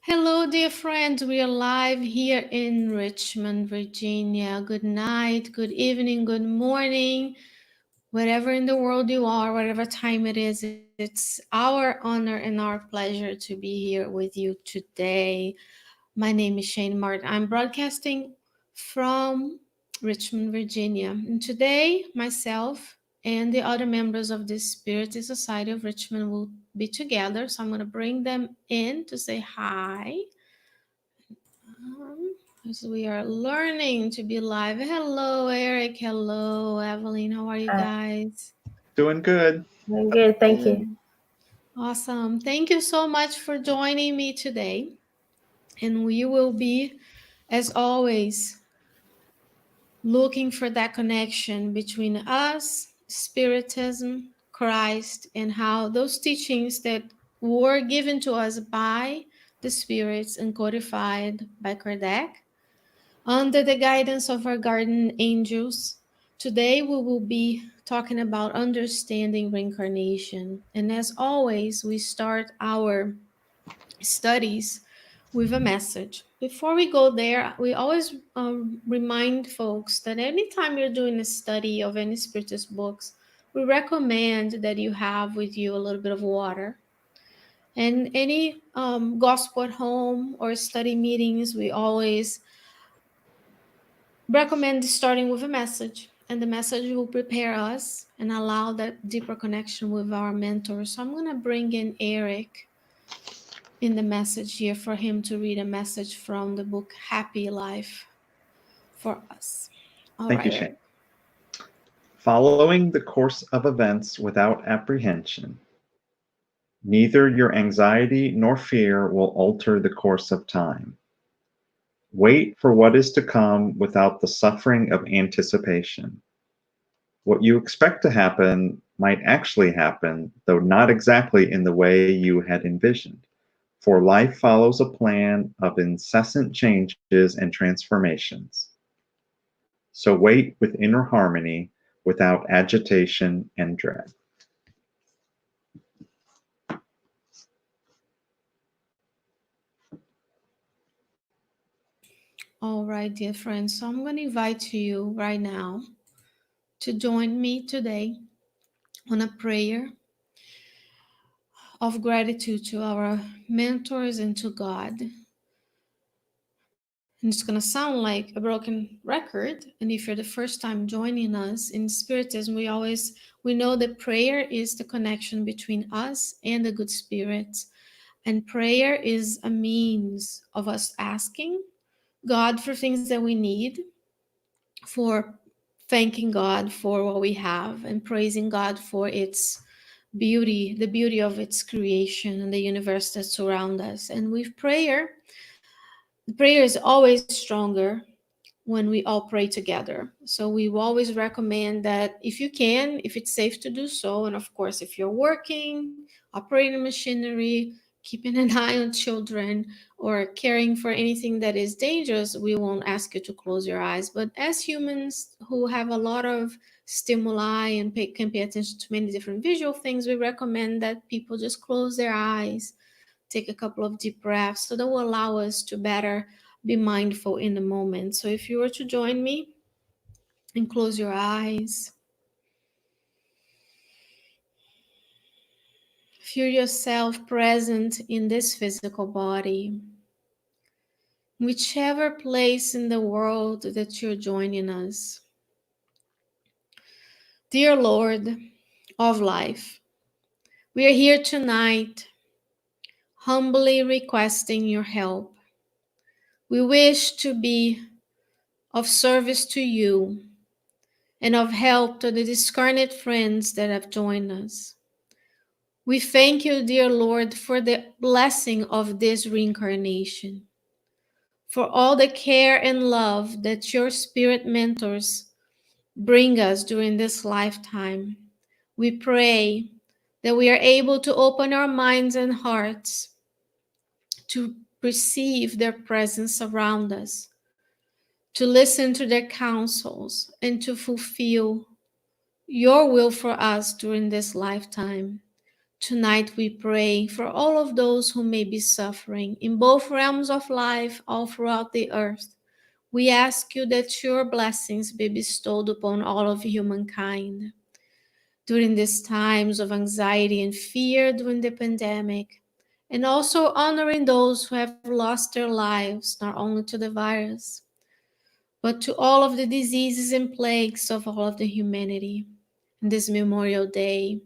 Hello, dear friends. We are live here in Richmond, Virginia. Good night, good evening, good morning, wherever in the world you are, whatever time it is. It's our honor and our pleasure to be here with you today. My name is Shane Martin. I'm broadcasting from Richmond, Virginia. And today, myself and the other members of the Spiritist Society of Richmond will be together. So I'm going to bring them in to say hi. As we are learning to be live. Hello, Eric. Hello, Evelyn. How are you guys? Doing good. Doing good, thank you. Good. Awesome. Thank you so much for joining me today. And we will be, as always, looking for that connection between us, Spiritism, Christ, and how those teachings that were given to us by the spirits and codified by Kardec under the guidance of our guardian angels. Today we will be talking about understanding reincarnation. And as always, we start our studies with a message. Before we go there, we always remind folks that anytime you're doing a study of any spiritist books, we recommend that you have with you a little bit of water. And any gospel at home or study meetings, we always recommend starting with a message, and the message will prepare us and allow that deeper connection with our mentor. So I'm going to bring in Eric in the message here for him to read a message from the book Happy Life for us. All Thank you, right, Shane. Eric. Following the course of events without apprehension, neither your anxiety nor fear will alter the course of time. Wait for what is to come without the suffering of anticipation. What you expect to happen might actually happen, though not exactly in the way you had envisioned, for life follows a plan of incessant changes and transformations. So wait with inner harmony without agitation and dread. All right, dear friends. So I'm going to invite you right now to join me today on a prayer of gratitude to our mentors and to God. And it's going to sound like a broken record. And if you're the first time joining us in Spiritism, we know that prayer is the connection between us and the good spirits. And prayer is a means of us asking God for things that we need, for thanking God for what we have, and praising God for its beauty, the beauty of its creation and the universe that surrounds us. And with prayer, prayer is always stronger when we all pray together. So we always recommend that if you can, if it's safe to do so, and of course, if you're working, operating machinery, keeping an eye on children, or caring for anything that is dangerous, we won't ask you to close your eyes. But as humans who have a lot of stimuli and can pay attention to many different visual things, we recommend that people just close their eyes, take a couple of deep breaths, so that will allow us to better be mindful in the moment. So if you were to join me and close your eyes, feel yourself present in this physical body, whichever place in the world that you're joining us. Dear Lord of life, we are here tonight humbly requesting your help. We wish to be of service to you and of help to the discarnate friends that have joined us. We thank you, dear Lord, for the blessing of this reincarnation, for all the care and love that your spirit mentors bring us during this lifetime. We pray that we are able to open our minds and hearts to receive their presence around us, to listen to their counsels, and to fulfill your will for us during this lifetime, Tonight we pray for all of those who may be suffering in both realms of life all throughout the earth. We ask you that your blessings be bestowed upon all of humankind. During these times of anxiety and fear during the pandemic, and also honoring those who have lost their lives, not only to the virus, but to all of the diseases and plagues of all of the humanity. In this Memorial Day,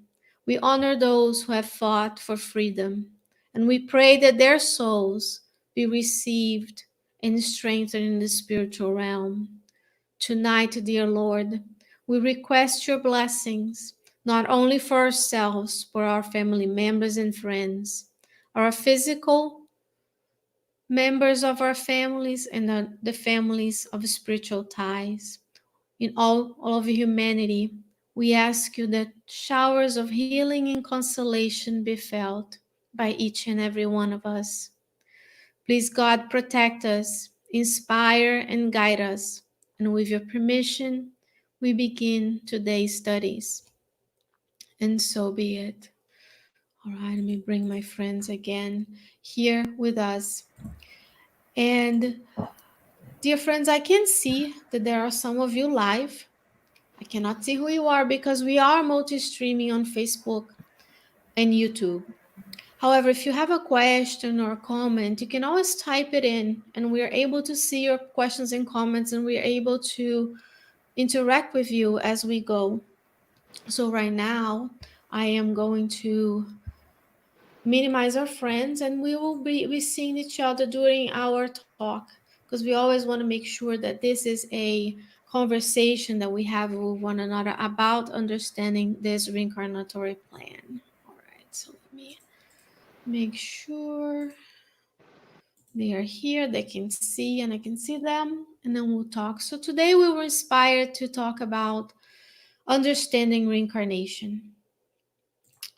we honor those who have fought for freedom, and we pray that their souls be received and strengthened in the spiritual realm. Tonight, dear Lord, we request your blessings, not only for ourselves, but our family members and friends, our physical members of our families, and the families of spiritual ties. In all of humanity, we ask you that showers of healing and consolation be felt by each and every one of us. Please, God, protect us, inspire, and guide us. And with your permission, we begin today's studies. And so be it. All right, let me bring my friends again here with us. And dear friends, I can see that there are some of you live. I cannot see who you are because we are multi-streaming on Facebook and YouTube. However, if you have a question or a comment, you can always type it in and we are able to see your questions and comments and we are able to interact with you as we go. So right now, I am going to minimize our friends and we will be seeing each other during our talk because we always want to make sure that this is a conversation that we have with one another about understanding this reincarnatory plan. All right, so let me make sure they are here, they can see and I can see them, and then we'll talk. So today we were inspired to talk about understanding reincarnation.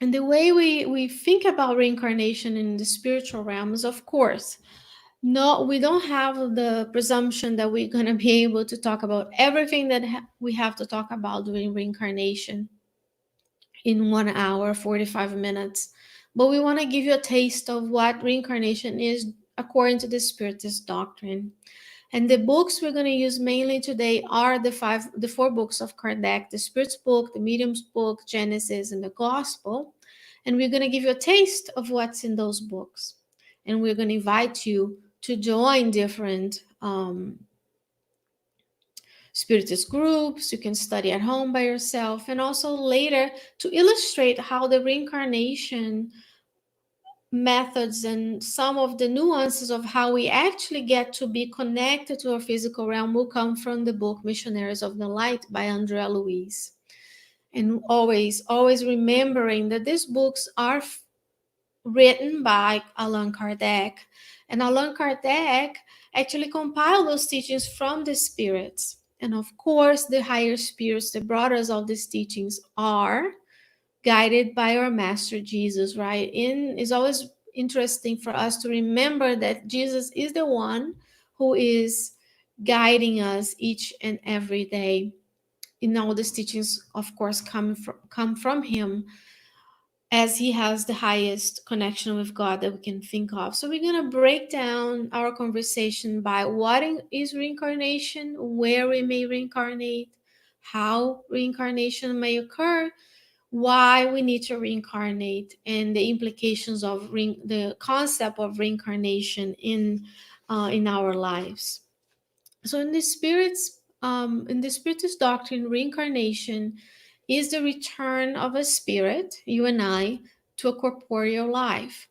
And the way we think about reincarnation in the spiritual realms, of course, no, we don't have the presumption that we're going to be able to talk about everything that we have to talk about during reincarnation in 1 hour, 45 minutes. But we want to give you a taste of what reincarnation is according to the Spiritist doctrine. And the books we're going to use mainly today are the four books of Kardec: the Spirit's book, the Medium's book, Genesis, and the Gospel. And we're going to give you a taste of what's in those books. And we're going to invite you to join different Spiritist groups. You can study at home by yourself, and also later to illustrate how the reincarnation methods and some of the nuances of how we actually get to be connected to our physical realm will come from the book Missionaries of the Light by Andrea Louise. And always remembering that these books are written by Allan Kardec. And Allan Kardec actually compiled those teachings from the spirits. And of course, the higher spirits that brought us all these teachings are guided by our Master Jesus, right? And it's always interesting for us to remember that Jesus is the one who is guiding us each and every day. In all these teachings, of course, come from him, as he has the highest connection with God that we can think of. So we're going to break down our conversation by what is reincarnation, where we may reincarnate, how reincarnation may occur, why we need to reincarnate, and the implications of the concept of reincarnation in our lives. So in the Spiritist doctrine, reincarnation is the return of a spirit, you and I, to a corporeal life.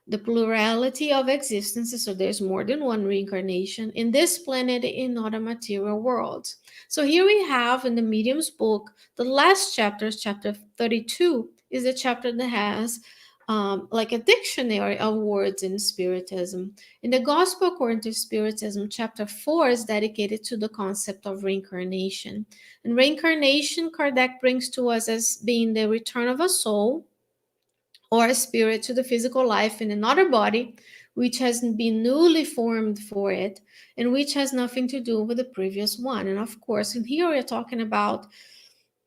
The plurality of existences, so there's more than one reincarnation in this planet in other material worlds. So here we have in the Medium's book, the last chapter, chapter 32, is a chapter that has like a dictionary of words in Spiritism. In the Gospel according to Spiritism, chapter 4 is dedicated to the concept of reincarnation. And reincarnation, Kardec brings to us as being the return of a soul or a spirit to the physical life in another body, which has been newly formed for it and which has nothing to do with the previous one. And of course, and here we're talking about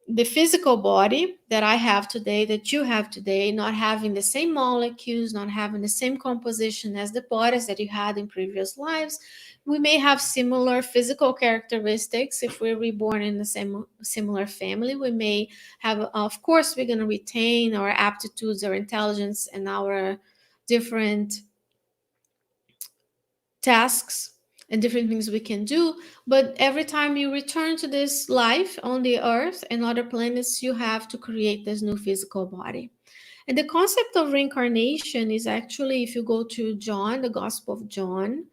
the physical body that I have today, that you have today, not having the same molecules, not having the same composition as the bodies that you had in previous lives. We may have similar physical characteristics if we're reborn in the same similar family. We may have, of course, we're going to retain our aptitudes, our intelligence, and our different tasks and different things we can do. But every time you return to this life on the earth and other planets, you have to create this new physical body. And the concept of reincarnation is actually, if you go to John, the Gospel of John,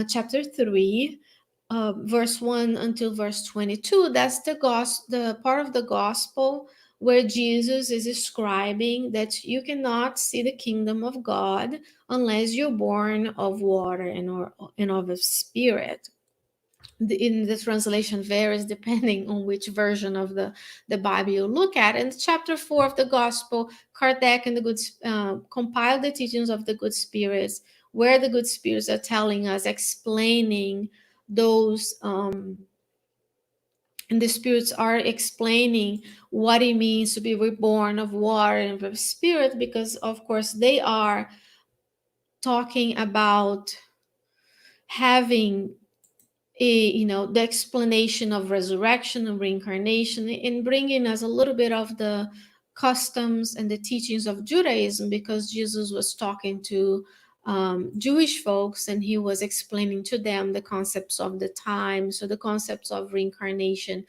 chapter 3, verse 1 until verse 22, that's the part of the gospel where Jesus is describing that you cannot see the kingdom of God unless you're born of water and of the spirit. In the translation varies depending on which version of the Bible you look at. In chapter 4 of the Gospel, Kardec and the good compiled the teachings of the good spirits, where the good spirits are telling us, explaining those and the spirits are explaining what it means to be reborn of water and of spirit, because of course they are talking about having the explanation of resurrection and reincarnation, in bringing us a little bit of the customs and the teachings of Judaism, because Jesus was talking to Jewish folks and he was explaining to them the concepts of the time. So the concepts of reincarnation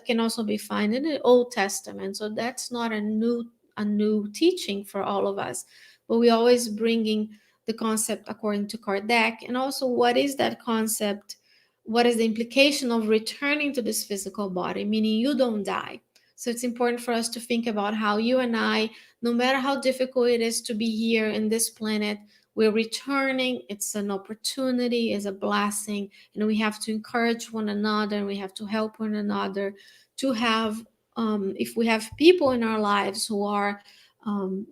can also be found in the Old Testament. So that's not a new teaching for all of us, but we always bringing the concept according to Kardec, and also what is that concept, what is the implication of returning to this physical body, meaning you don't die. So it's important for us to think about how you and I, no matter how difficult it is to be here in this planet, we're returning. It's an opportunity, it's a blessing, and we have to encourage one another, and we have to help one another to have, if we have people in our lives who are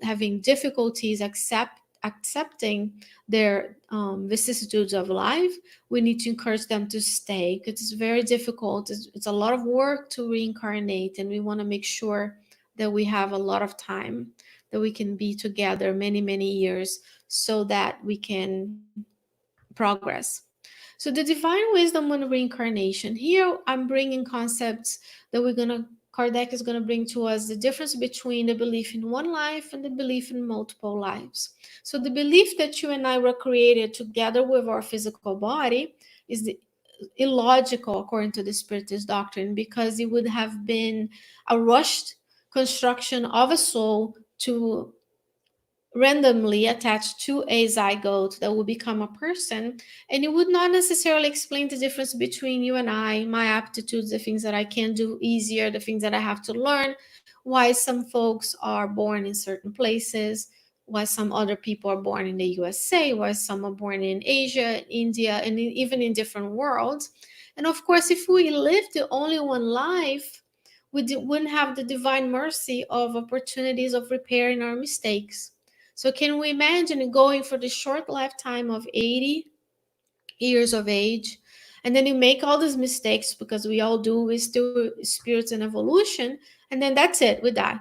having difficulties accepting their vicissitudes of life, we need to encourage them to stay, because it's very difficult. It's a lot of work to reincarnate, and we want to make sure that we have a lot of time, that we can be together many, many years, so that we can progress. So the divine wisdom on reincarnation. Here I'm bringing concepts that Kardec is going to bring to us, the difference between the belief in one life and the belief in multiple lives. So the belief that you and I were created together with our physical body is illogical according to the Spiritist doctrine, because it would have been a rushed construction of a soul to randomly attached to a zygote that will become a person, and it would not necessarily explain the difference between you and I, my aptitudes, the things that I can do easier, the things that I have to learn, why some folks are born in certain places, why some other people are born in the USA, why some are born in Asia, India, and even in different worlds. And of course, if we lived only one life, we wouldn't have the divine mercy of opportunities of repairing our mistakes. So can we imagine going for the short lifetime of 80 years of age, and then you make all these mistakes, because we all do, we still spirits in evolution, and then that's it, we die.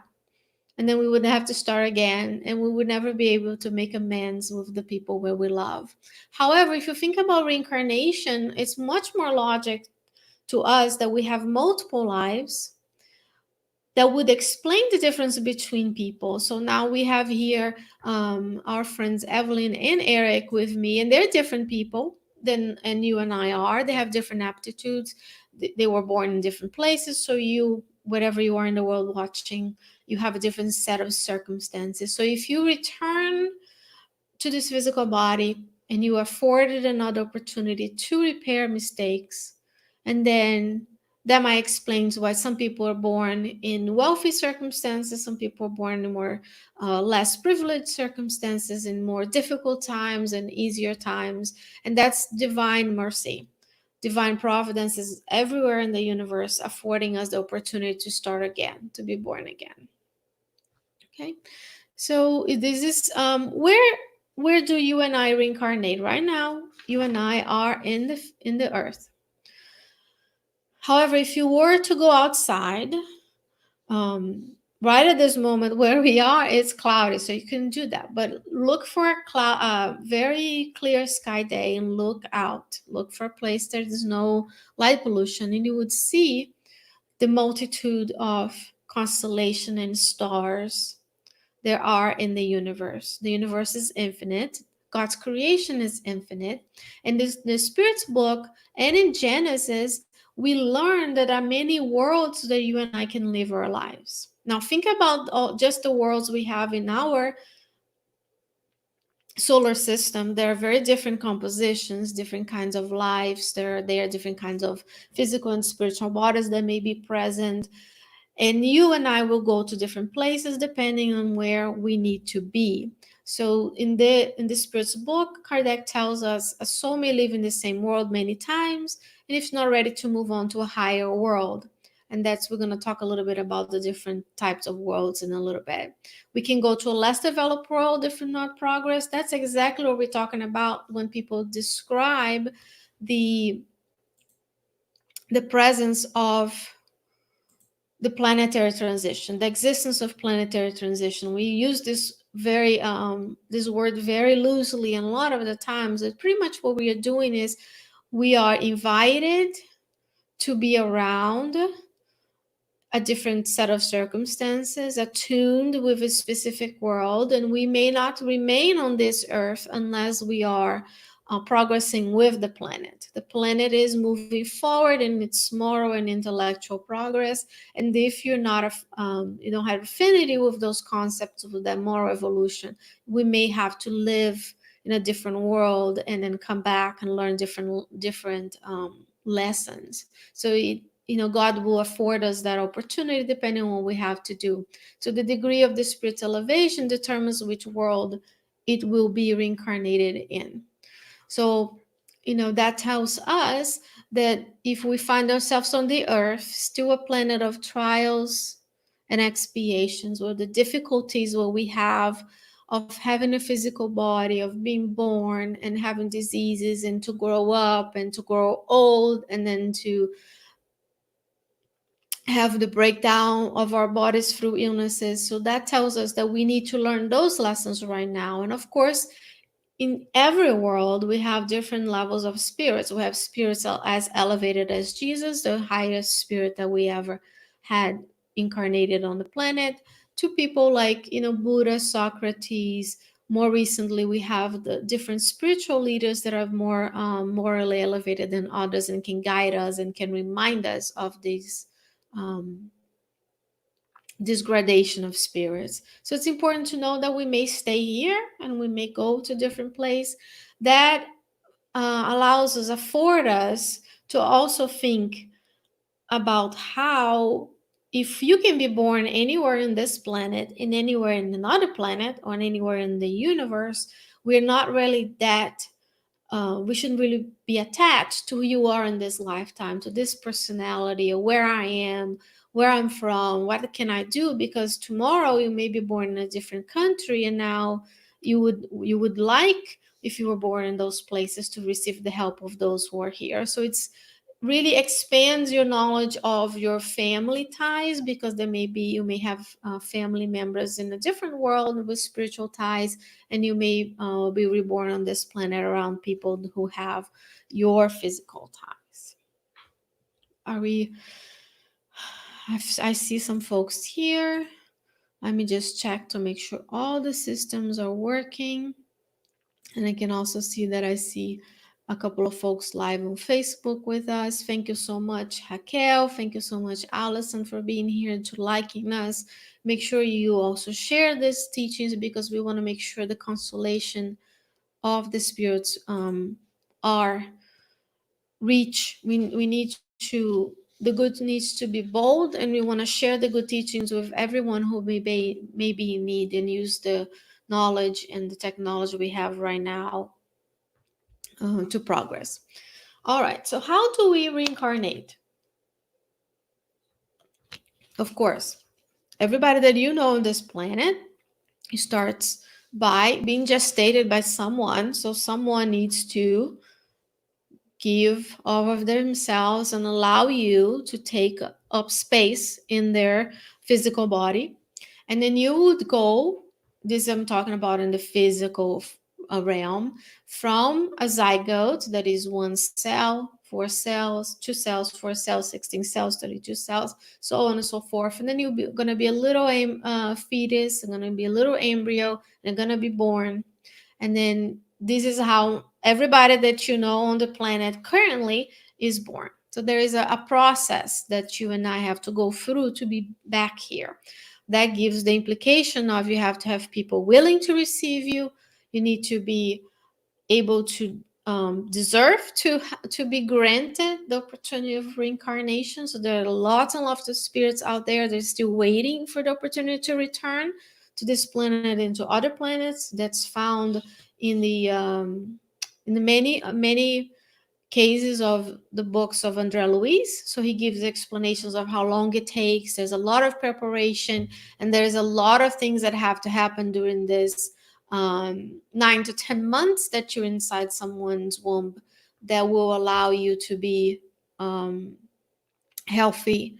And then we would have to start again, and we would never be able to make amends with the people where we love. However, if you think about reincarnation, it's much more logic to us that we have multiple lives that would explain the difference between people. So now we have here our friends Evelyn and Eric with me, and they're different people than and you and I are. They have different aptitudes. They were born in different places. So you, wherever you are in the world watching, you have a different set of circumstances. So if you return to this physical body and you are afforded another opportunity to repair mistakes, and then that might explains why some people are born in wealthy circumstances, some people are born in more less privileged circumstances, in more difficult times and easier times. And that's divine mercy. Divine providence is everywhere in the universe, affording us the opportunity to start again, to be born again. Okay, so this is where do you and I reincarnate right now? You and I are in the earth. However, if you were to go outside, Right at this moment where we are, it's cloudy, so you can do that. But look for a very clear sky day and look out. Look for a place there is no light pollution, and you would see the multitude of constellation and stars there are in the universe. The universe is infinite. God's creation is infinite. And this the Spirit's book and in Genesis, we learn that there are many worlds that you and I can live our lives. Now think about just the worlds we have in our solar system. There are very different compositions, different kinds of lives. There are different kinds of physical and spiritual bodies that may be present, and you and I will go to different places depending on where we need to be. So in the Spirit's book, Kardec tells us a soul may live in the same world many times, and if not ready to move on to a higher world. And that's we're going to talk a little bit about the different types of worlds in a little bit. We can go to a less developed world if not progress. That's exactly what we're talking about when people describe the the presence of the planetary transition, the existence of planetary transition. We use this word very loosely, and a lot of the times, that pretty much what we are doing is we are invited to be around a different set of circumstances, attuned with a specific world, and we may not remain on this earth unless we are progressing with the planet. The planet is moving forward in its moral and intellectual progress, and if you're not you don't have affinity with those concepts of that moral evolution, we may have to live in a different world and then come back and learn different lessons. So God will afford us that opportunity depending on what we have to do. So the degree of the spirit's elevation determines which world it will be reincarnated in. So, that tells us that if we find ourselves on the earth, still a planet of trials and expiations, or the difficulties what we have of having a physical body, of being born and having diseases, and to grow up and to grow old, and then to have the breakdown of our bodies through illnesses. So that tells us that we need to learn those lessons right now. And of course, in every world, we have different levels of spirits. We have spirits as elevated as Jesus, the highest spirit that we ever had incarnated on the planet, to people like, Buddha, Socrates. More recently, we have the different spiritual leaders that are more morally elevated than others and can guide us and can remind us of um, this gradation of spirits. So it's important to know that we may stay here and we may go to different place. That allows us, afford us to also think about how, if you can be born anywhere in this planet, in anywhere in another planet, or anywhere in the universe, we're not really that we shouldn't really be attached to who you are in this lifetime, to this personality, or where I am, where I'm from, what can I do? Because tomorrow you may be born in a different country, and now you would like, if you were born in those places, to receive the help of those who are here. So it's really expands your knowledge of your family ties, because you may have family members in a different world with spiritual ties, and you may be reborn on this planet around people who have your physical ties. Are we I see some folks here. Let me just check to make sure all the systems are working. And I can also see that I see a couple of folks live on Facebook with us. Thank you so much, Raquel. Thank you so much, Allison, for being here and to liking us. Make sure you also share these teachings, because we want to make sure the consolation of the spirits are we need to, the good needs to be bold, and we want to share the good teachings with everyone who may be in need, and use the knowledge and the technology we have right now to progress. All right, so how do we reincarnate? Of course, everybody that you know on this planet starts by being gestated by someone. So someone needs to give all of themselves and allow you to take up space in their physical body, and then you would go, this I'm talking about in the physical realm, from a zygote, that is one cell, four cells, two cells, four cells, 16 cells, 32 cells, so on and so forth. And then you're going to be a little fetus, going to be a little embryo, and going to be born. And then this is how everybody that you know on the planet currently is born. So there is a process that you and I have to go through to be back here. That gives the implication of you have to have people willing to receive you. You need to be able to deserve to be granted the opportunity of reincarnation. So there are lots and lots of spirits out there. They're still waiting for the opportunity to return to this planet and to other planets. That's found in the many cases of the books of Andre Luis. So he gives explanations of how long it takes. There's a lot of preparation, and there's a lot of things that have to happen during this 9 to 10 months that you're inside someone's womb, that will allow you to be healthy,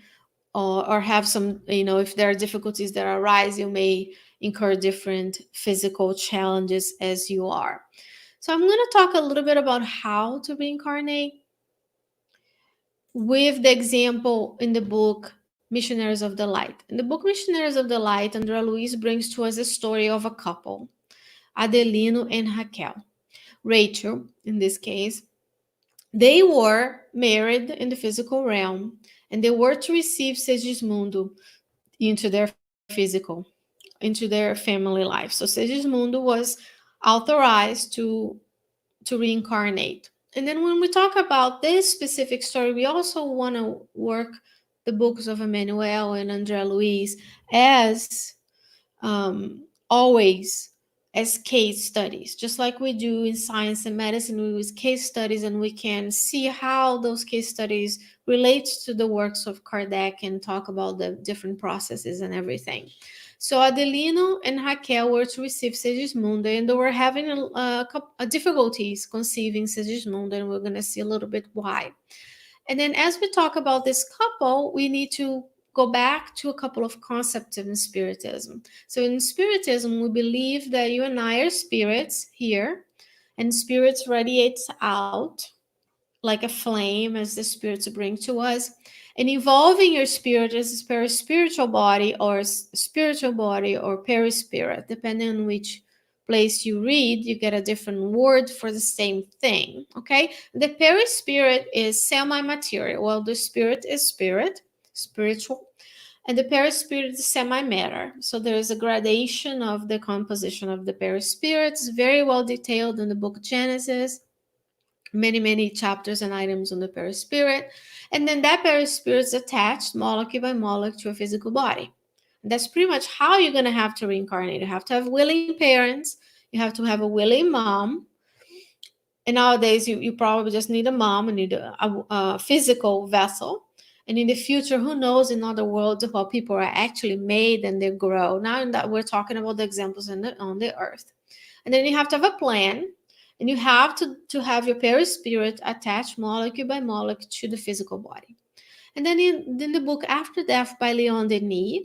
or have some, if there are difficulties that arise, you may incur different physical challenges as you are. So I'm going to talk a little bit about how to reincarnate with the example in the book Missionaries of the Light. In the book Missionaries of the Light, Andrea Luiz brings to us a story of a couple, Adelino and Raquel. Rachel, in this case, they were married in the physical realm, and they were to receive Segismundo into their physical, into their family life. So Segismundo was authorized to reincarnate. And then when we talk about this specific story, we also want to work the books of Emmanuel and Andrea Luiz as always as case studies, just like we do in science and medicine. We use case studies, and we can see how those case studies relate to the works of Kardec and talk about the different processes and everything. So Adelino and Raquel were to receive Segismundo, and they were having a difficulties conceiving Segismundo, and we're going to see a little bit why. And then as we talk about this couple, we need to go back to a couple of concepts in Spiritism. So in Spiritism, we believe that you and I are spirits here, and spirits radiates out like a flame as the spirits bring to us. And evolving your spirit is a spiritual body or spiritual body or perispirit, depending on which place you read, you get a different word for the same thing. Okay, the perispirit is semi-material, while the spirit is spiritual, and the perispirit is semi-matter. So there is a gradation of the composition of the perispirit. It's very well detailed in the book Genesis. Many chapters and items on the perispirit. And then that perispirit is attached molecule by molecule to a physical body. And that's pretty much how you're going to have to reincarnate. You have to have willing parents. You have to have a willing mom. And nowadays, you probably just need a mom and need a physical vessel. And in the future, who knows in other worlds how people are actually made and they grow. Now that we're talking about the examples on the earth. And then you have to have a plan. And you have to have your perispirit attached molecule by molecule to the physical body. And then in the book After Death by Leon Denis,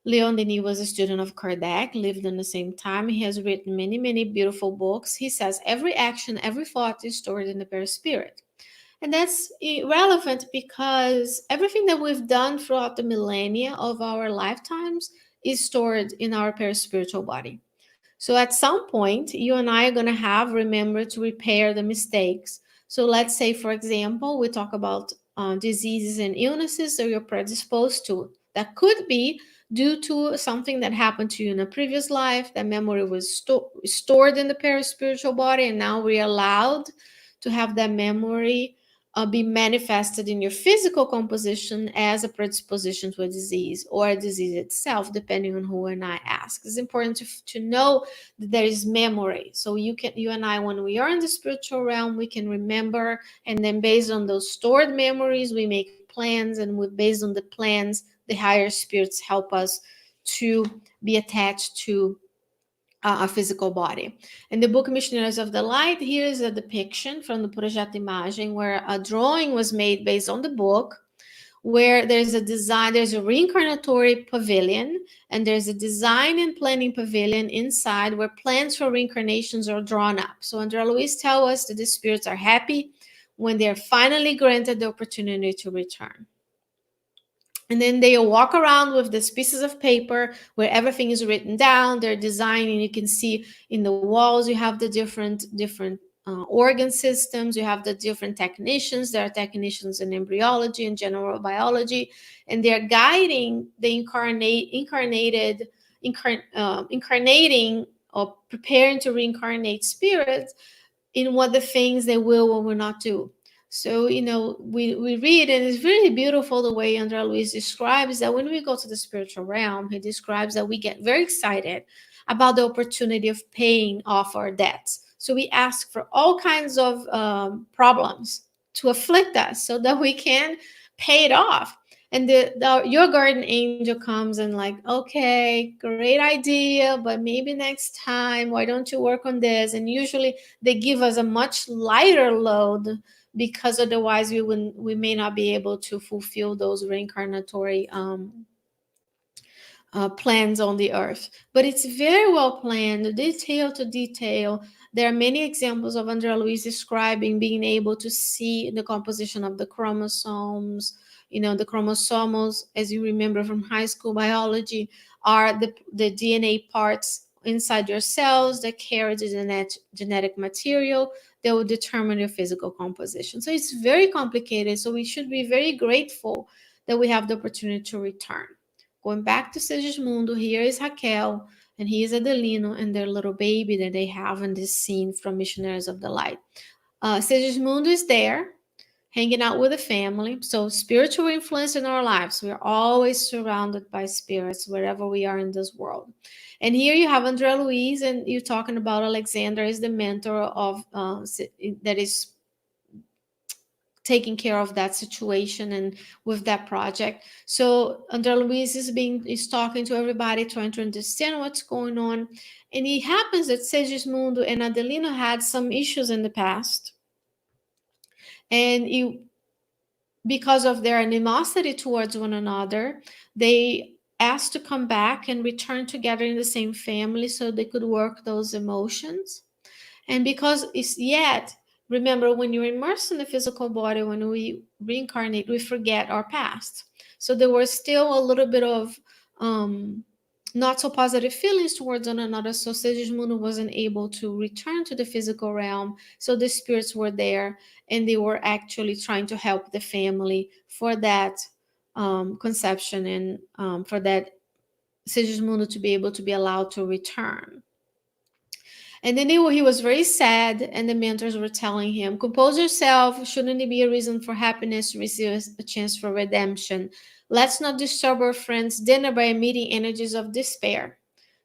Leon Denis was a student of Kardec, lived in the same time. He has written many beautiful books. He says every action, every thought is stored in the perispirit. And that's relevant because everything that we've done throughout the millennia of our lifetimes is stored in our perispiritual body. So at some point, you and I are going to have remember to repair the mistakes. So let's say, for example, we talk about diseases and illnesses that you're predisposed to. That could be due to something that happened to you in a previous life. That memory was stored in the perispiritual body, and now we're allowed to have that memory be manifested in your physical composition as a predisposition to a disease or a disease itself, depending on who and I ask. It's important to know that there is memory. So you and I, when we are in the spiritual realm, we can remember, and then based on those stored memories, we make plans, and based on the plans, the higher spirits help us to be attached to a physical body. In the book Missionaries of the Light, here is a depiction from the Projeto Imagem where a drawing was made based on the book, where there's a design, there's a reincarnatory pavilion, and there's a design and planning pavilion inside where plans for reincarnations are drawn up. So Andrea Luiz tells us that the spirits are happy when they're finally granted the opportunity to return. And then they walk around with these pieces of paper where everything is written down, they're designing. You can see in the walls, you have the different organ systems, you have the different technicians. There are technicians in embryology and general biology, and they're guiding the incarnating or preparing to reincarnate spirits in what the things they will or will not do. So, we read, and it's really beautiful the way Andrea Luiz describes that when we go to the spiritual realm, he describes that we get very excited about the opportunity of paying off our debts. So we ask for all kinds of problems to afflict us so that we can pay it off. And your guardian angel comes and like, okay, great idea, but maybe next time, why don't you work on this? And usually they give us a much lighter load, because otherwise we may not be able to fulfill those reincarnatory plans on the earth. But it's very well planned, detail to detail. There are many examples of Andrea Luiz describing being able to see the composition of the chromosomes. The chromosomes, as you remember from high school biology, are the DNA parts inside your cells that carry the genetic material that will determine your physical composition. So it's very complicated. So we should be very grateful that we have the opportunity to return. Going back to Segismundo, here is Raquel, and he is Adelino and their little baby that they have in this scene from Missionaries of the Light. Segismundo is there, hanging out with the family. So spiritual influence in our lives. We're always surrounded by spirits wherever we are in this world. And here you have Andrea Luiz, and you're talking about Alexander is the mentor of that is taking care of that situation and with that project. So Andrea Luiz is talking to everybody, trying to understand what's going on. And it happens that Segismundo and Adelino had some issues in the past. And because of their animosity towards one another, they asked to come back and return together in the same family so they could work those emotions. And because it's yet, remember, when you're immersed in the physical body, when we reincarnate, we forget our past. So there was still a little bit of not so positive feelings towards one another. So Segismundo wasn't able to return to the physical realm. So the spirits were there, and they were actually trying to help the family for that conception, and for that Segismundo to be able to be allowed to return. And then he was very sad, and the mentors were telling him, compose yourself. Shouldn't it be a reason for happiness to receive a chance for redemption? Let's not disturb our friends' dinner by emitting energies of despair.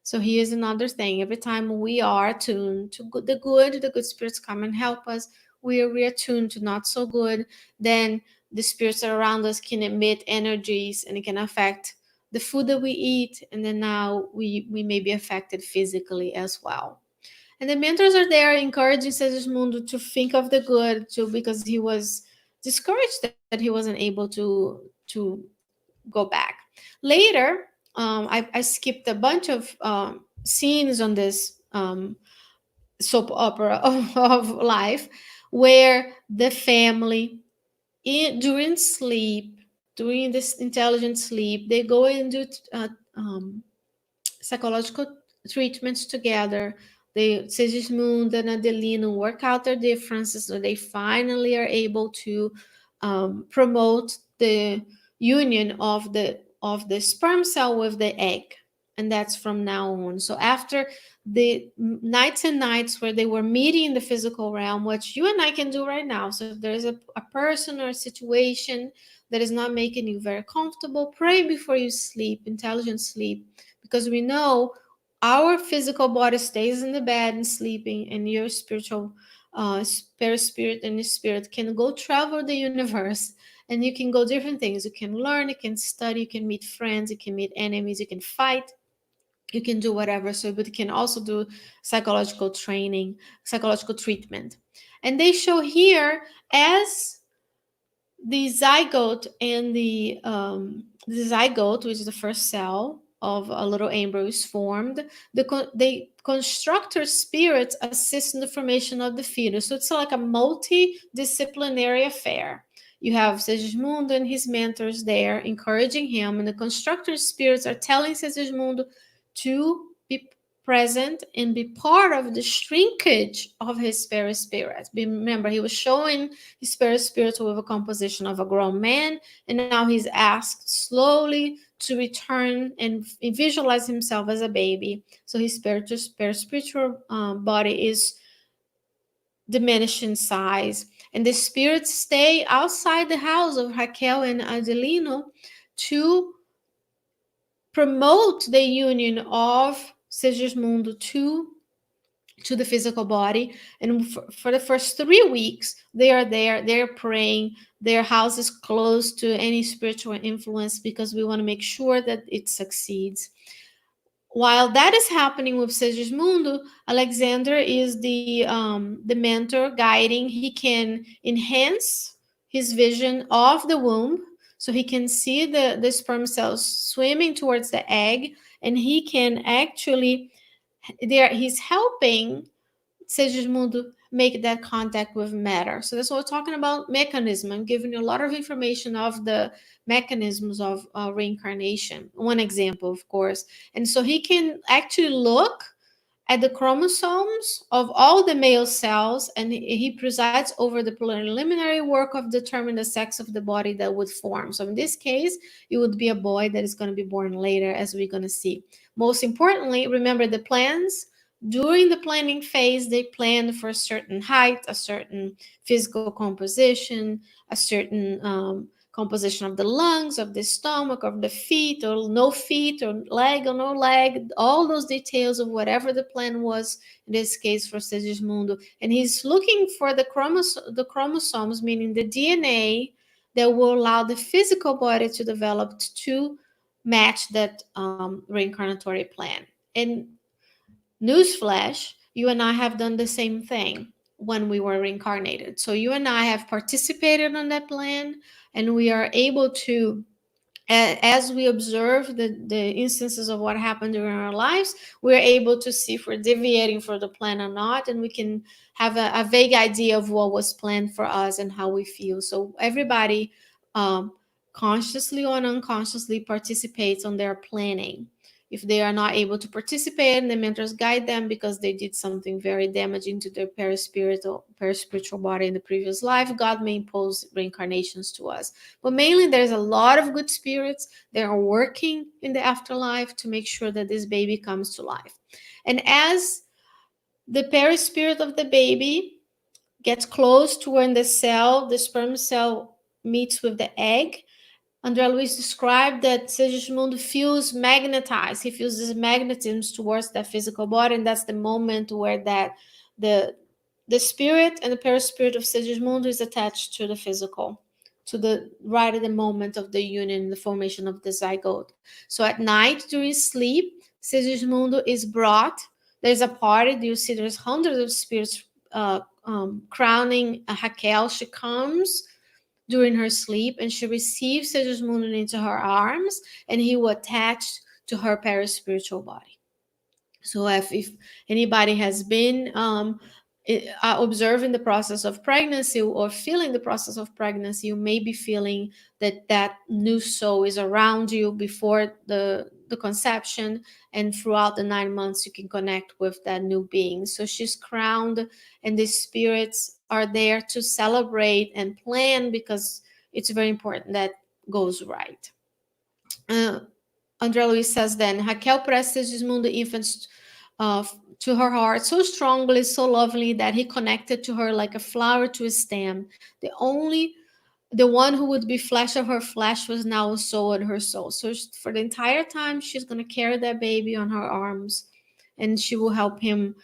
So here's another thing. Every time we are attuned to the good spirits come and help us. We are reattuned to not so good, then the spirits around us can emit energies, and it can affect the food that we eat. And then now we may be affected physically as well. And the mentors are there encouraging Segismundo to think of the good too, because he was discouraged that he wasn't able to go back. Later, I skipped a bunch of scenes on this soap opera of life, where the family, during sleep, during this intelligent sleep, they go and do psychological treatments together. Sigismund and Adelino work out their differences, so they finally are able to promote the union of the sperm cell with the egg, and that's from now on. So after the nights and nights where they were meeting in the physical realm, what you and I can do right now. So if there's a person or a situation that is not making you very comfortable, pray before you sleep, intelligent sleep, because we know our physical body stays in the bed and sleeping, and your spiritual spirit and your spirit can go travel the universe, and you can go different things. You can learn, you can study, you can meet friends, you can meet enemies, you can fight, you can do whatever. So, but you can also do psychological training, psychological treatment. And they show here, as the zygote and the zygote, which is the first cell of a little embryo, is formed. The constructor spirits assist in the formation of the fetus. So it's like a multidisciplinary affair. You have Segismundo and his mentors there encouraging him, and the constructor spirits are telling Segismundo to be present and be part of the shrinkage of his spirit. Remember, he was showing his spirit with a composition of a grown man, and now he's asked slowly to return and visualize himself as a baby. So his spiritual body is diminished in size, and the spirits stay outside the house of Raquel and Adelino to promote the union of Segismundo to the physical body. And for the first 3 weeks, they are there, they're praying, their house is closed to any spiritual influence because we want to make sure that it succeeds. While that is happening with Segismundo, Alexander is the mentor guiding. He can enhance his vision of the womb, so he can see the sperm cells swimming towards the egg, and he can actually there he's helping Segismundo make that contact with matter. So that's what we're talking about mechanism. I'm giving you a lot of information of the mechanisms of reincarnation. One example, of course. And so he can actually look at the chromosomes of all the male cells, and he presides over the preliminary work of determining the sex of the body that would form. So in this case, it would be a boy that is going to be born later, as we're going to see. Most importantly, remember the plans. During the planning phase, they plan for a certain height, a certain physical composition, a certain composition of the lungs, of the stomach, of the feet, or no feet, or leg or no leg, all those details of whatever the plan was, in this case for Segismundo. And he's looking for the chromosomes, meaning the DNA, that will allow the physical body to develop to match that reincarnatory plan. And newsflash, you and I have done the same thing when we were reincarnated. So you and I have participated on that plan, and we are able to, as we observe the instances of what happened during our lives, we're able to see if we're deviating from the plan or not, and we can have a vague idea of what was planned for us and how we feel. So everybody um, consciously or unconsciously participates on their planning. If they are not able to participate, and the mentors guide them because they did something very damaging to their paraspiritual body in the previous life, God may impose reincarnations to us. But mainly, there's a lot of good spirits that are working in the afterlife to make sure that this baby comes to life. And as the perispirit of the baby gets close to when the sperm cell meets with the egg, André Luiz described that Segismundo feels magnetized. He feels this magnetism towards that physical body, and that's the moment where that the the spirit and the perispirit of Segismundo is attached to the physical, to the right at the moment of the union, the formation of the zygote. So at night during sleep, Segismundo is brought. There's a party. You see, there's hundreds of spirits crowning Raquel. She comes during her sleep, and she receives Segismundo into her arms, and he will attach to her paraspiritual body. So if anybody has been observing the process of pregnancy or feeling the process of pregnancy, you may be feeling that that new soul is around you before the conception, and throughout the 9 months you can connect with that new being. So she's crowned, and the spirits are there to celebrate and plan, because it's very important that goes right. uh, André Luiz says then, Raquel pressed Sigismundo infants uh, to her heart so strongly, so lovingly, that he connected to her like a flower to a stem. The one who would be flesh of her flesh was now a soul in her soul. So for the entire time, she's going to carry that baby on her arms, and she will help him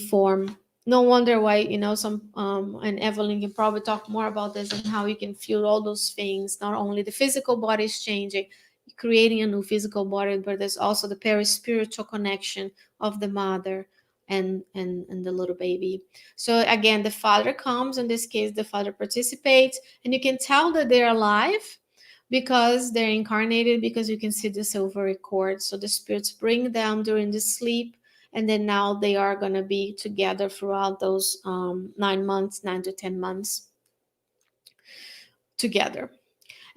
form. No wonder why, some and Evelyn can probably talk more about this and how you can feel all those things. Not only the physical body is changing, creating a new physical body, but there's also the perispiritual connection of the mother and the little baby. So again, the father comes. In this case, the father participates, and you can tell that they're alive because they're incarnated, because you can see the silver cord. So the spirits bring them during the sleep, and then now they are going to be together throughout those 9 months, 9 to 10 months together.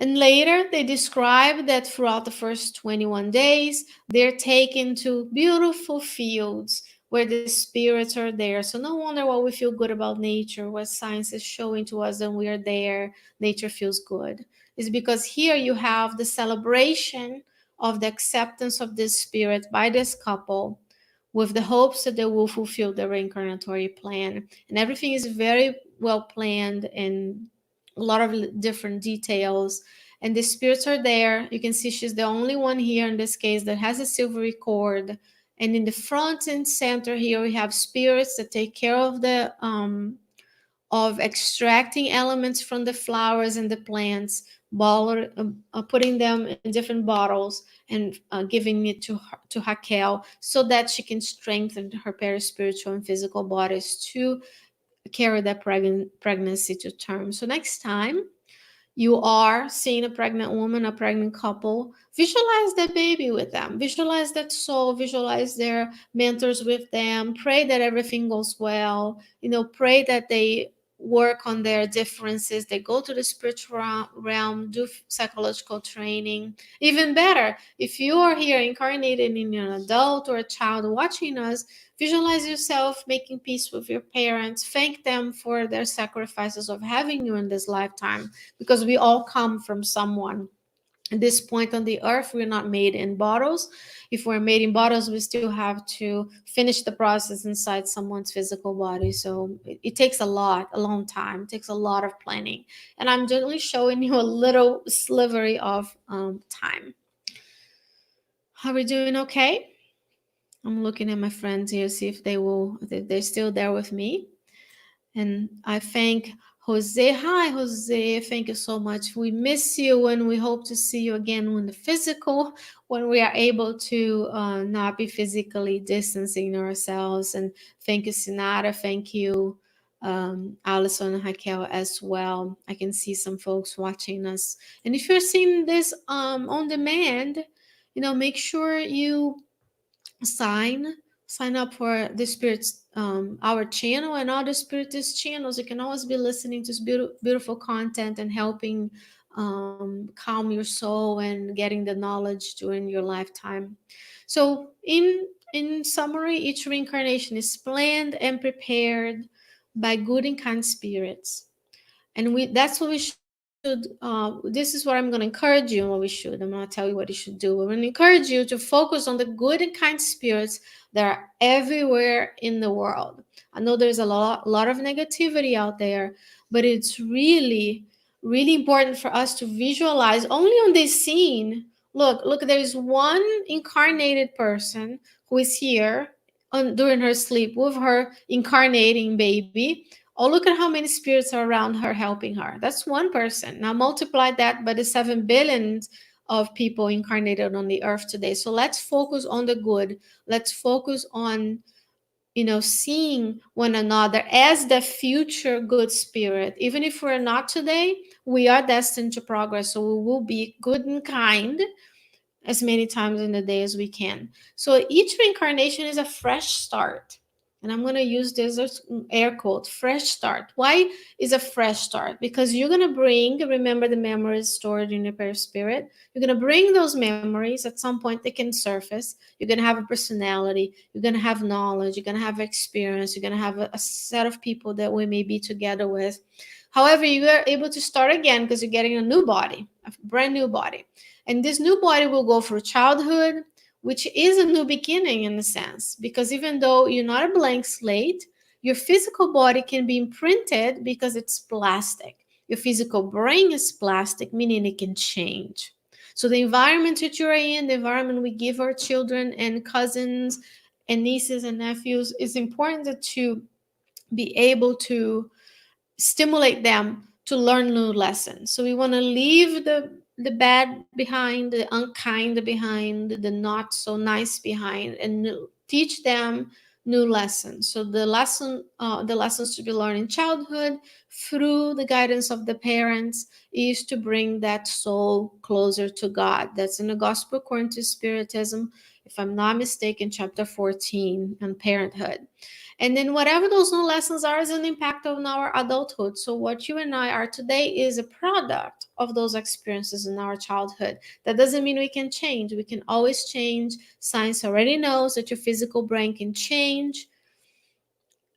And later, they describe that throughout the first 21 days, they're taken to beautiful fields where the spirits are there. So, no wonder why we feel good about nature, what science is showing to us that we are there, nature feels good. Is because here you have the celebration of the acceptance of this spirit by this couple with the hopes that they will fulfill the reincarnatory plan. And everything is very well planned and a lot of different details, and the spirits are there. You can see she's the only one here in this case that has a silvery cord. And in the front and center here, we have spirits that take care of the of extracting elements from the flowers and the plants, putting them in different bottles and giving it to Raquel so that she can strengthen her perispiritual and physical bodies to carry that pregnancy to term. So next time you are seeing a pregnant woman, a pregnant couple, visualize that baby with them, visualize that soul, visualize their mentors with them, pray that everything goes well, pray that they work on their differences, they go to the spiritual realm, do psychological training. Even better, if you are here incarnated in an adult or a child watching us, visualize yourself making peace with your parents, thank them for their sacrifices of having you in this lifetime, because we all come from someone. At this point on the earth, we're not made in bottles. If we're made in bottles, we still have to finish the process inside someone's physical body. So it takes a long time. It takes a lot of planning. And I'm generally showing you a little slivery of time. Are we doing okay? I'm looking at my friends here, see if they're still there with me. And I thank Jose. Hi, Jose. Thank you so much. We miss you, and we hope to see you again when the physical, when we are able to not be physically distancing ourselves. And thank you, Sinara. Thank you, Alison and Raquel as well. I can see some folks watching us. And if you're seeing this on demand, make sure you sign sign up for the spirits our channel and other spiritist channels. You can always be listening to this beautiful content and helping calm your soul and getting the knowledge during your lifetime. So in summary, each reincarnation is planned and prepared by good and kind spirits, and that's what we should this is what I'm going to encourage you, and what we should. I'm going to tell you what you should do. We're going to encourage you to focus on the good and kind spirits that are everywhere in the world. I know there's a lot of negativity out there, but it's really really important for us to visualize only on this scene. Look, there's one incarnated person who is here during her sleep with her incarnating baby. Oh, look at how many spirits are around her helping her. That's one person. Now multiply that by the 7 billions of people incarnated on the earth today. So let's focus on the good. Let's focus on, seeing one another as the future good spirit. Even if we're not today, we are destined to progress. So we will be good and kind as many times in the day as we can. So each reincarnation is a fresh start. And I'm going to use this as air quote, fresh start. Why is a fresh start? Because you're going to remember the memories stored in your perispirit. You're going to bring those memories. At some point, they can surface. You're going to have a personality. You're going to have knowledge. You're going to have experience. You're going to have a set of people that we may be together with. However, you are able to start again because you're getting a new body, a brand new body. And this new body will go through childhood, which is a new beginning in a sense, because even though you're not a blank slate, your physical body can be imprinted because it's plastic. Your physical brain is plastic, meaning it can change. So the environment that you're in, the environment we give our children and cousins and nieces and nephews, is important to be able to stimulate them to learn new lessons. So we want to leave the bad behind, the unkind behind, the not so nice behind, and teach them new lessons. So the lessons to be learned in childhood through the guidance of the parents is to bring that soul closer to God. That's in the Gospel according to Spiritism, if I'm not mistaken, chapter 14 on parenthood. And then whatever those new lessons are is an impact on our adulthood. So what you and I are today is a product of those experiences in our childhood. That doesn't mean we can change. We can always change. Science already knows that your physical brain can change.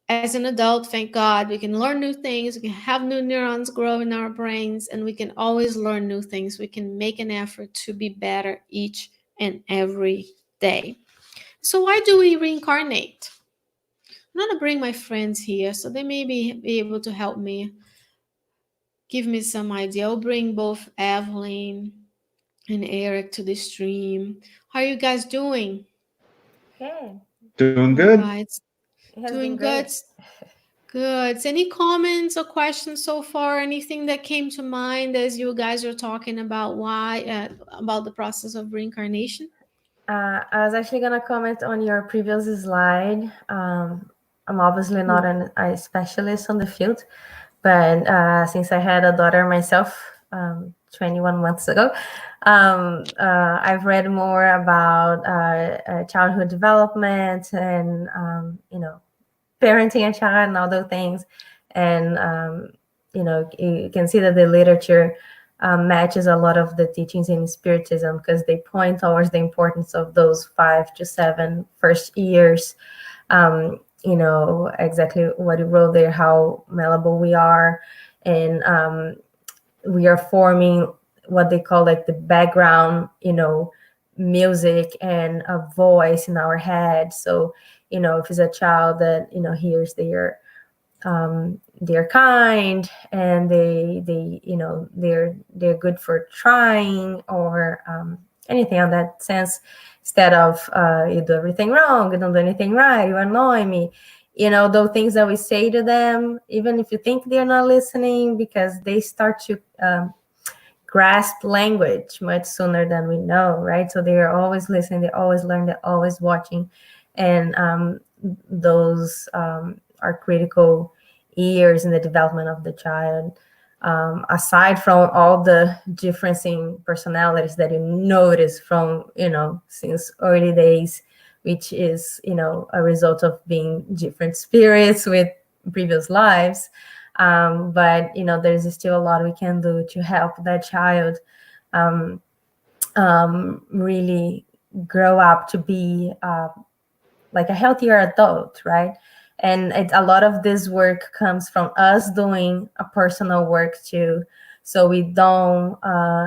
As an adult, thank God, we can learn new things. We can have new neurons grow in our brains, and we can always learn new things. We can make an effort to be better each and every day. So why do we reincarnate? I'm gonna bring my friends here so they may be able to help me, give me some idea. I'll bring both Evelyn and Eric to the stream. How are you guys doing? Okay, Doing All good. right, it has been doing good. great. Good. Any comments or questions so far? Anything that came to mind as you guys are talking about why about the process of reincarnation? I was actually gonna comment on your previous slide. I'm obviously not a specialist on the field, but since I had a daughter myself 21 months ago, I've read more about childhood development and parenting a child and all those things. And you can see that the literature matches a lot of the teachings in Spiritism, because they point towards the importance of those 5 to 7 first years. Exactly what you wrote there, how malleable we are, and we are forming what they call like the background, music and a voice in our head. So, if it's a child that, hears they're kind, and they're good for trying, or anything on that sense, instead of you do everything wrong, you don't do anything right, you annoy me, those things that we say to them, even if you think they're not listening, because they start to grasp language much sooner than we know, right? So they're always listening, they always learn, they're always watching, and those are critical years in the development of the child. Aside from all the differencing personalities that you notice from, since early days, which is, a result of being different spirits with previous lives. But there's still a lot we can do to help that child really grow up to be like a healthier adult, right? And a lot of this work comes from us doing a personal work too, so we don't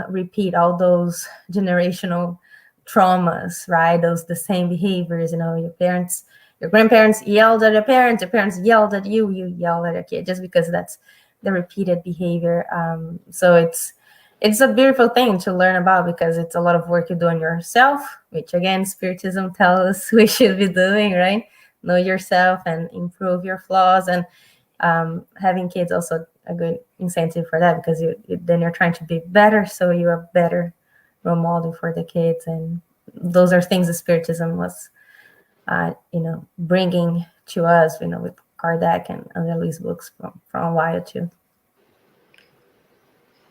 repeat all those generational traumas, right? Those the same behaviors. Your grandparents yelled at your parents yelled at you, you yell at a kid, just because that's the repeated behavior. So it's a beautiful thing to learn about, because it's a lot of work you do on yourself, which again, Spiritism tells us we should be doing, right? Know yourself and improve your flaws. And having kids also a good incentive for that, because then you're trying to be better, so you're a better role model for the kids. And those are things that Spiritism was bringing to us, with Kardec and Louis books from a while too.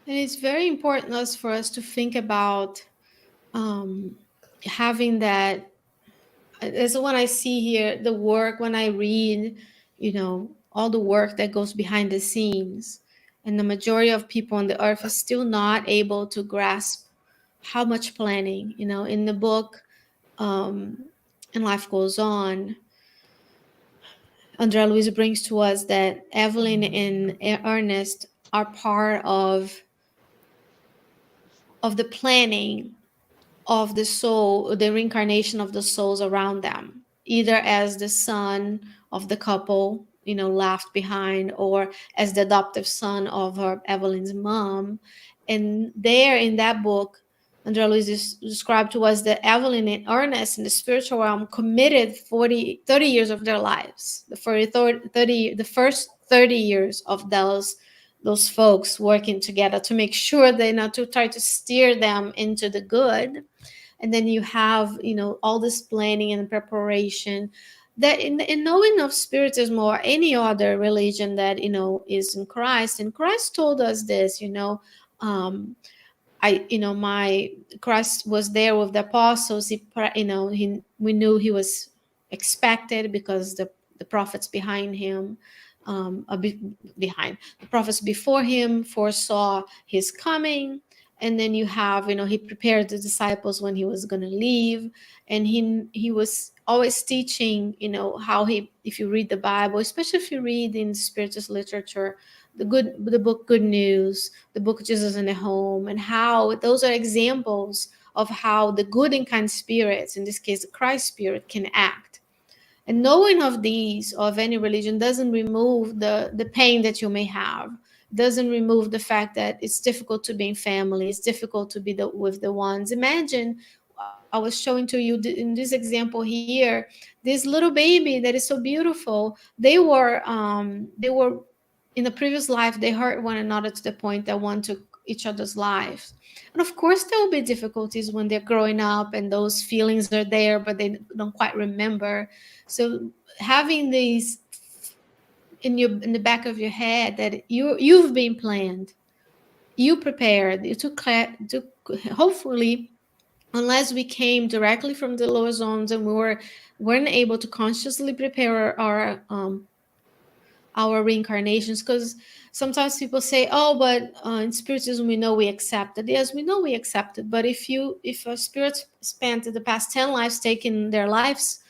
And it's very important for us to think about having that. As when I see here the work, when I read, all the work that goes behind the scenes, and the majority of people on the earth is still not able to grasp how much planning, in the book, and Life Goes On, Andrea Louise brings to us that Evelyn and Ernest are part of the planning of the soul, the reincarnation of the souls around them, either as the son of the couple, left behind, or as the adoptive son of her Evelyn's mom. And there in that book, Andrea Luis described to us that Evelyn and Ernest in the spiritual realm committed 30 years of their lives. The first 30 years of those folks working together to make sure they not to try to steer them into the good. And then you have all this planning and preparation, that in knowing of Spiritism or any other religion that, you know, is in Christ, and Christ told us this, you know, I, you know, my Christ was there with the apostles. You know, we knew he was expected because the prophets behind him, behind the prophets before him foresaw his coming. And then you have, you know, he prepared the disciples when he was going to leave, and he was always teaching, you know, how he, if you read the Bible, especially if you read in Spiritist literature, the book Good News, the book Jesus in the Home, and how those are examples of how the good and kind spirits, in this case the Christ spirit, can act. And knowing of these, of any religion, doesn't remove the pain that you may have, doesn't remove the fact that it's difficult to be in family, it's difficult to be with the ones. Imagine, I was showing to you in this example here, this little baby that is so beautiful, they were in the previous life, they hurt one another to the point that one took each other's lives. And of course, there will be difficulties when they're growing up and those feelings are there, but they don't quite remember. So having these in the back of your head that you've been planned, you prepared, you took hopefully, unless we came directly from the lower zones and weren't able to consciously prepare our reincarnations, because sometimes people say, oh, but in Spiritism we know we accepted. Yes, we know we accepted, but if a spirit spent the past 10 lives taking their lives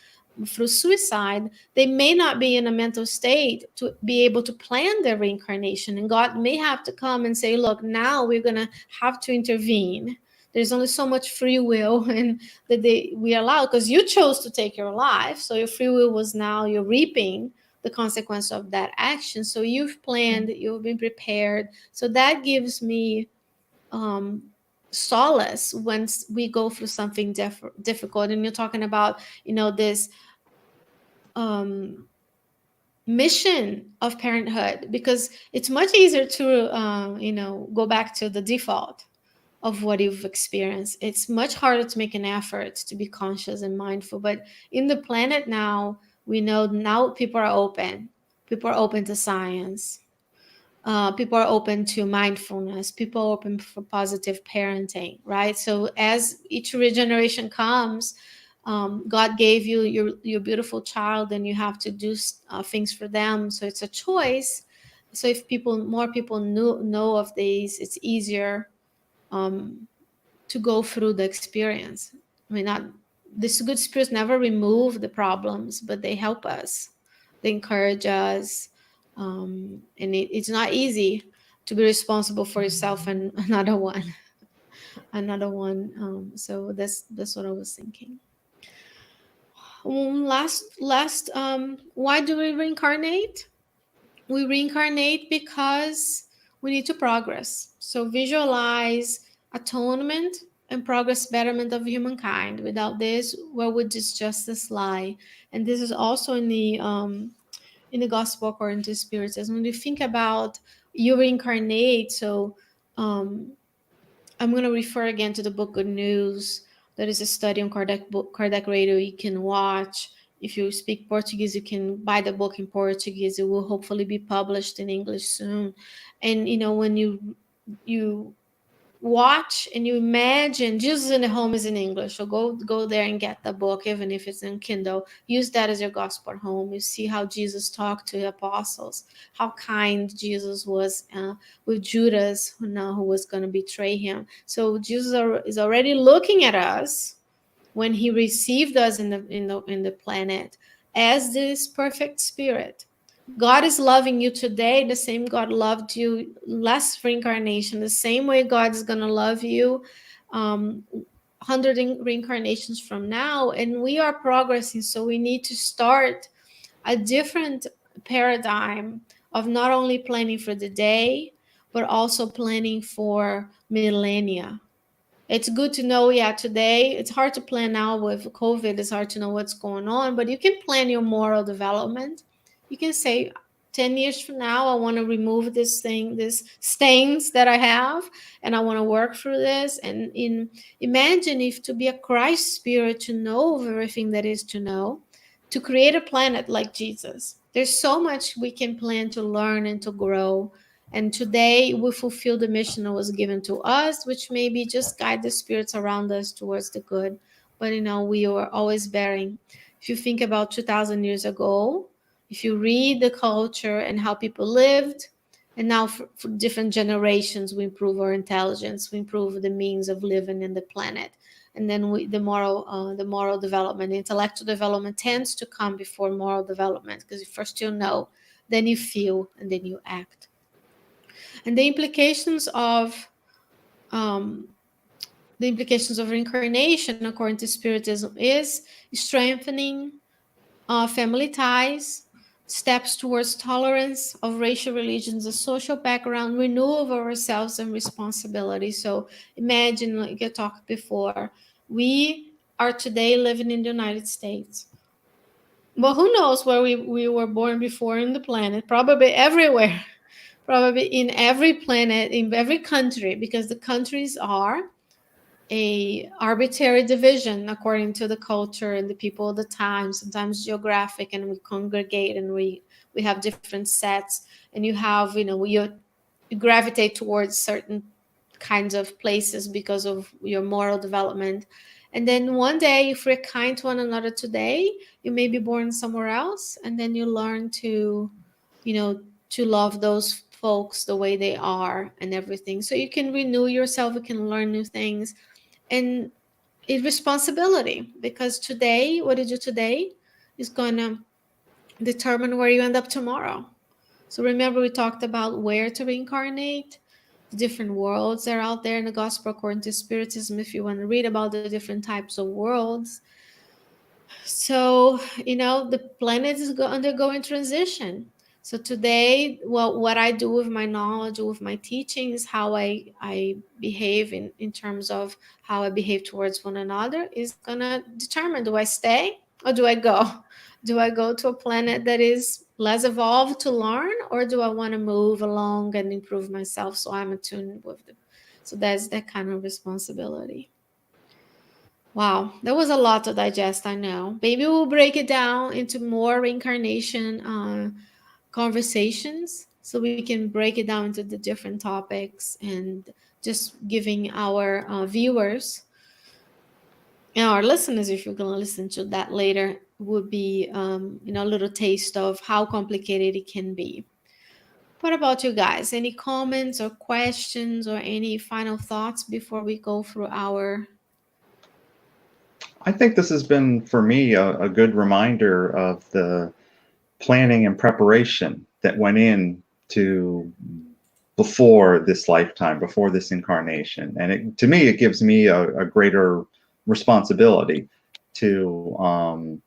through suicide, they may not be in a mental state to be able to plan their reincarnation, and God may have to come and say, look, now we're going to have to intervene. There's only so much free will and that we allow, because you chose to take your life, so your free will was, now you're reaping the consequence of that action. So you've planned, you've been prepared. So that gives me solace when we go through something difficult. And you're talking about, you know, this mission of parenthood, because it's much easier to you know, go back to the default of what you've experienced. It's much harder to make an effort to be conscious and mindful. But in the planet now, we know now people are open. People are open to science. People are open to mindfulness. People are open for positive parenting, right? So as each regeneration comes, God gave you your beautiful child, and you have to do things for them. So it's a choice. So if more people know of these, it's easier to go through the experience. I mean, not these good spirits never remove the problems, but they help us. They encourage us, and it's not easy to be responsible for yourself and another one. So that's what I was thinking. Last, why do we reincarnate? We reincarnate because we need to progress. So visualize atonement and progress betterment of humankind. Without this, where would this justice lie? And this is also in the Gospel according to Spiritism. When you think about you reincarnate, so I'm going to refer again to the book Good News. That is a study on Kardec Radio you can watch. If you speak Portuguese, you can buy the book in Portuguese. It will hopefully be published in English soon. And you know, when you watch and you imagine Jesus in the Home is in English, so go there and get the book, even if it's in Kindle. Use that as your gospel home. You see how Jesus talked to the apostles, how kind Jesus was with Judas, who was going to betray him. So Jesus is already looking at us when he received us in the planet as this perfect spirit. God is loving you today the same God loved you last reincarnation, the same way God is going to love you 100 reincarnations from now. And we are progressing, so we need to start a different paradigm of not only planning for the day, but also planning for millennia. It's good to know, yeah, today it's hard to plan now with COVID. It's hard to know what's going on, but you can plan your moral development. You can say, 10 years from now, I want to remove this stains that I have, and I want to work through this. And imagine if to be a Christ spirit, to know everything that is to know, to create a planet like Jesus. There's so much we can plan to learn and to grow. And today we fulfill the mission that was given to us, which maybe just guide the spirits around us towards the good. But we are always bearing. If you think about 2,000 years ago, if you read the culture and how people lived, and now for different generations, we improve our intelligence, we improve the means of living in the planet. And then the moral development, the intellectual development tends to come before moral development, because first you know, then you feel, and then you act. And the implications of reincarnation, according to Spiritism, is strengthening family ties, steps towards tolerance of racial, religions, and social background, renewal of ourselves, and responsibility. So imagine, like I talked before, we are today living in the United States. Well, who knows where we were born before in the planet? Probably everywhere. Probably in every planet, in every country, because the countries are a arbitrary division according to the culture and the people of the time, sometimes geographic, and we congregate and we have different sets, and you have you gravitate towards certain kinds of places because of your moral development. And then one day, if we're kind to one another today, you may be born somewhere else, and then you learn to to love those folks the way they are and everything. So you can renew yourself, you can learn new things. And it's responsibility, because today, what you do today is going to determine where you end up tomorrow. So remember, we talked about where to reincarnate, the different worlds that are out there in the gospel according to Spiritism, if you want to read about the different types of worlds. So the planet is undergoing transition. So today, well, what I do with my knowledge, with my teaching, is how I behave in terms of how I behave towards one another is going to determine, do I stay or do I go? Do I go to a planet that is less evolved to learn, or do I want to move along and improve myself so I'm attuned with them? So that's that kind of responsibility. Wow, that was a lot to digest, I know. Maybe we'll break it down into more reincarnation conversations, so we can break it down into the different topics, and just giving our viewers and our listeners, if you're going to listen to that later, would be a little taste of how complicated it can be. What about you guys? Any comments or questions or any final thoughts before we go through our... I think this has been, for me, a good reminder of the planning and preparation that went in to before this lifetime, before this incarnation. And to me, it gives me a greater responsibility to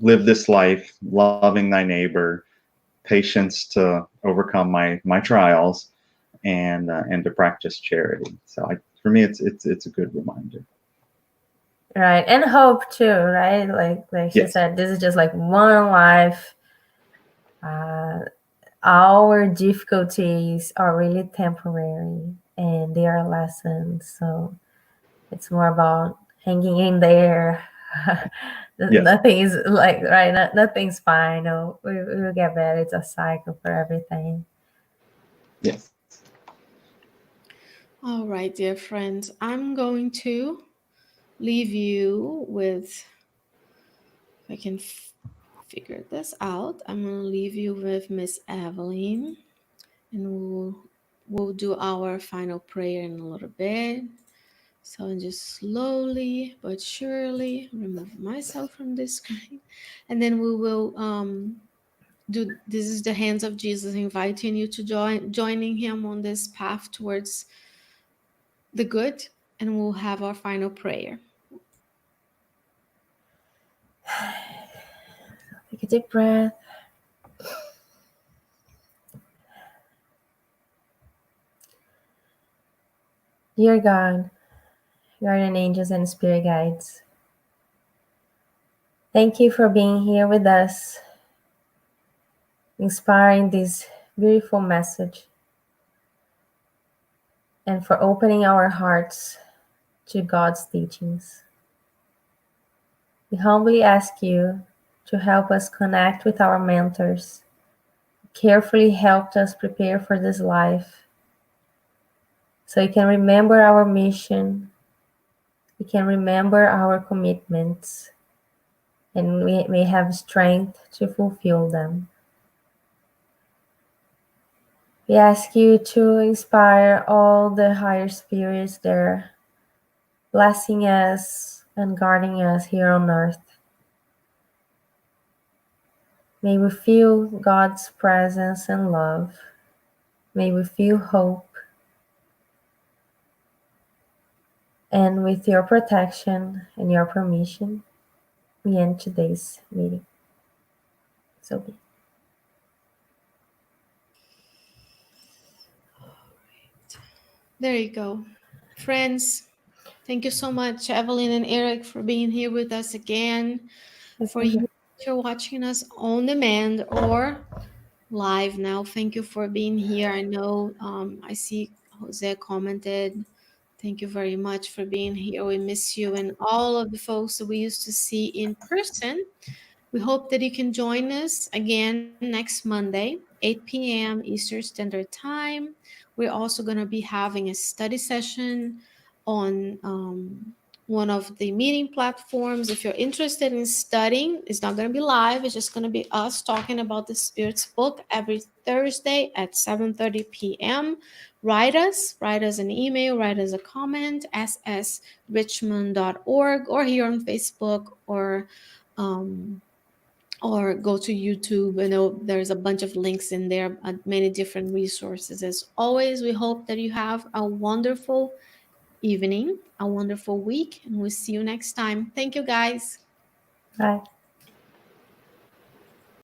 live this life, loving thy neighbor, patience to overcome my trials, and to practice charity. So for me, it's a good reminder. Right, and hope too, right? Like she said, this is just like one life. Our difficulties are really temporary, and they are lessons. So it's more about hanging in there. Nothing is nothing's fine. No, we will get better. It's a cycle for everything. Yes. All right, dear friends, I'm going to leave you with, if I can figure this out, I'm going to leave you with Miss Evelyn, and we'll do our final prayer in a little bit. So I'm just slowly but surely remove myself from this screen, and then we will do. This is the hands of Jesus inviting you to joining him on this path towards the good, and we'll have our final prayer. Take a deep breath. Dear God, guardian angels and spirit guides, thank you for being here with us, inspiring this beautiful message, and for opening our hearts to God's teachings. We humbly ask you to help us connect with our mentors, carefully helped us prepare for this life. So we can remember our mission, we can remember our commitments, and we may have strength to fulfill them. We ask you to inspire all the higher spirits there, blessing us and guarding us here on earth. May we feel God's presence and love. May we feel hope. And with your protection and your permission, we end today's meeting. So be it. There you go. Friends, thank you so much, Evelyn and Eric, for being here with us again. For you that are watching us on demand or live now, thank you for being here. I know I see Jose commented. Thank you very much for being here. We miss you and all of the folks that we used to see in person. We hope that you can join us again next Monday, 8 p.m. Eastern Standard Time. We're also going to be having a study session on one of the meeting platforms. If you're interested in studying, it's not going to be live. It's just going to be us talking about the Spirit's book every Thursday at 7:30 p.m. Write us an email, write us a comment, ssrichmond.org, or here on Facebook, or go to YouTube. I know there's a bunch of links in there, many different resources. As always, we hope that you have a wonderful evening, a wonderful week, and we'll see you next time. Thank you, guys. Bye.